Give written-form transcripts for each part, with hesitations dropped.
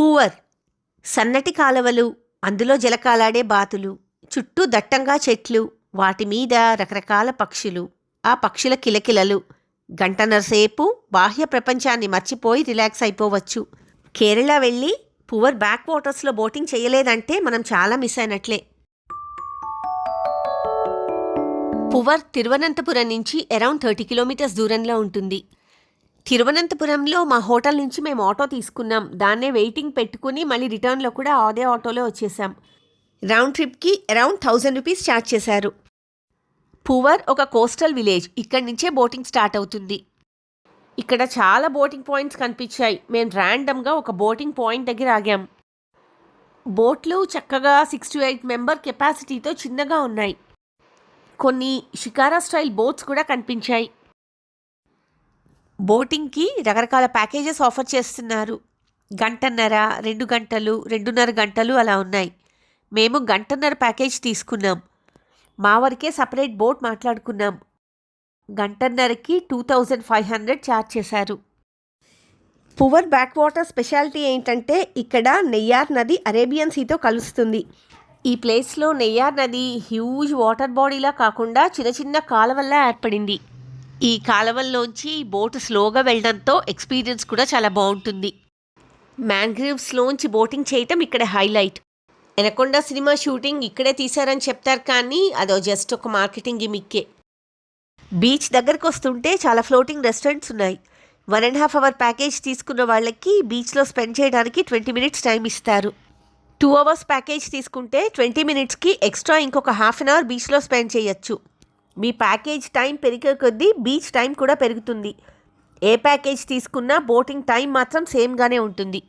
Poor సన్నటి కాలవలు, అందులో జలకాలాడే బాతులు, చుట్టూ దట్టంగా చెట్లు, వాటి మీద రకరకాల పక్షులు, ఆ పక్షుల కిలకిలలు. గంటన్నరసేపు బాహ్య ప్రపంచాన్ని మర్చిపోయి రిలాక్స్ అయిపోవచ్చు. కేరళ వెళ్ళి పూవర్ బ్యాక్ వాటర్స్లో బోటింగ్ చేయలేదంటే మనం చాలా మిస్ అయినట్లే. పూవర్ తిరువనంతపురం నుంచి అరౌండ్ 30 కిలోమీటర్స్ దూరంలో ఉంటుంది. తిరువనంతపురంలో మా హోటల్ నుంచి మేము ఆటో తీసుకున్నాం. దాన్నే వెయిటింగ్ పెట్టుకుని మళ్ళీ రిటర్న్లో కూడా అదే ఆటోలో వచ్చేసాం. రౌండ్ ట్రిప్కి అరౌండ్ 1000 రూపీస్ ఛార్జ్ చేశారు. పూవర్ ఒక కోస్టల్ విలేజ్. ఇక్కడి నుంచే బోటింగ్ స్టార్ట్ అవుతుంది. ఇక్కడ చాలా బోటింగ్ పాయింట్స్ కనిపించాయి. మేము ర్యాండమ్గా ఒక బోటింగ్ పాయింట్ దగ్గర ఆగాం. బోట్లు చక్కగా 6 to 8 మెంబర్ కెపాసిటీతో చిన్నగా ఉన్నాయి. కొన్ని షికారా స్టైల్ బోట్స్ కూడా కనిపించాయి. బోటింగ్కి రకరకాల ప్యాకేజెస్ ఆఫర్ చేస్తున్నారు. 1.5 గంటన్నర, 2 గంటలు, 2.5 గంటలు అలా ఉన్నాయి. మేము 1.5 గంటన్నర ప్యాకేజ్ తీసుకున్నాం. మా వరకే సపరేట్ బోట్ మాట్లాడుకున్నాం. 1.5 గంటన్నరకి 2500 ఛార్జ్ చేశారు. పూవర్ బ్యాక్ వాటర్ స్పెషాలిటీ ఏంటంటే ఇక్కడ నెయ్యార్ నది అరేబియన్ సీతో కలుస్తుంది. ఈ ప్లేస్లో నెయ్యార్ నది హ్యూజ్ వాటర్ బాడీలా కాకుండా చిన్న చిన్న కాలవల్లా ఏర్పడింది. ఈ కాలవల్లోంచి బోటు స్లోగా వెళ్ళడంతో ఎక్స్పీరియన్స్ కూడా చాలా బాగుంటుంది. మ్యాంగ్రూవ్స్లోంచి బోటింగ్ చేయటం ఇక్కడ హైలైట్. ఎనకొండ సినిమా షూటింగ్ ఇక్కడే తీశారని చెప్తారు, కానీ అదో జస్ట్ ఒక మార్కెటింగ్ గిమిక్కే. బీచ్ దగ్గరకు వస్తుంటే చాలా ఫ్లోటింగ్ రెస్టారెంట్స్ ఉన్నాయి. 1.5 hour ప్యాకేజ్ తీసుకున్న వాళ్ళకి బీచ్లో స్పెండ్ చేయడానికి 20 minutes టైం ఇస్తారు. 2 hours ప్యాకేజ్ తీసుకుంటే 20 minutesకి ఎక్స్ట్రా ఇంకొక 1/2 hour బీచ్లో స్పెండ్ చేయొచ్చు. మీ ప్యాకేజ్ టైం పెరిగే కొద్దీ బీచ్ టైం కూడా పెరుగుతుంది. ఏ ప్యాకేజ్ తీసుకున్నా బోటింగ్ టైం మాత్రం సేమ్గానే ఉంటుంది.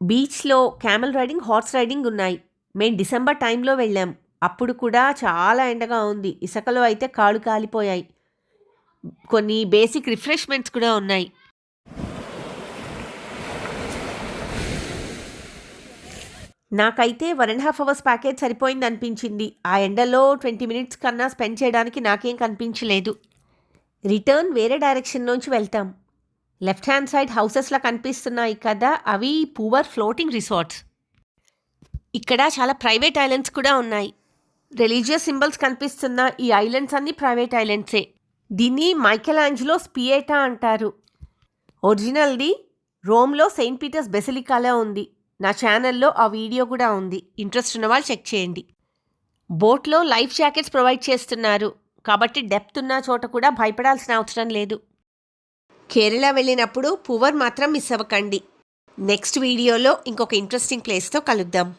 బీచ్లో క్యామెల్ రైడింగ్, హార్స్ రైడింగ్ ఉన్నాయి. మేము డిసెంబర్ టైంలో వెళ్ళాం. అప్పుడు కూడా చాలా ఎండగా ఉంది. ఇసుకలో అయితే కాళ్ళు కాలిపోయాయి. కొన్ని బేసిక్ రిఫ్రెష్మెంట్స్ కూడా ఉన్నాయి. నాకైతే 1.5 hours ప్యాకేజ్ సరిపోయింది అనిపించింది. ఆ ఎండలో 20 minutes కన్నా స్పెండ్ చేయడానికి నాకేం కనిపించలేదు. రిటర్న్ వేరే డైరెక్షన్లోంచి వెళ్తాం. లెఫ్ట్ హ్యాండ్ సైడ్ హౌసెస్లా కనిపిస్తున్నాయి కదా, అవి పూవర్ ఫ్లోటింగ్ రిసార్ట్స్. ఇక్కడ చాలా ప్రైవేట్ ఐలాండ్స్ కూడా ఉన్నాయి. రిలీజియస్ సింబల్స్ కనిపిస్తున్న ఈ ఐలాండ్స్ అన్నీ ప్రైవేట్ ఐలాండ్సే. దీన్ని మైకెల్ ఆంజెలో స్పియేటా అంటారు. ఒరిజినల్ది రోమ్లో సెయింట్ పీటర్స్ బెసిలికాలో ఉంది. నా ఛానల్లో ఆ వీడియో కూడా ఉంది. ఇంట్రెస్ట్ ఉన్న వాళ్ళు చెక్ చేయండి. బోట్లో లైఫ్ జాకెట్స్ ప్రొవైడ్ చేస్తున్నారు కాబట్టి డెప్త్ ఉన్న చోట కూడా భయపడాల్సిన అవసరం లేదు. కేరళ వెళ్ళినప్పుడు పూవర్ మాత్రం మిస్ అవ్వకండి. నెక్స్ట్ వీడియోలో ఇంకొక ఇంట్రెస్టింగ్ ప్లేస్తో కలుద్దాం.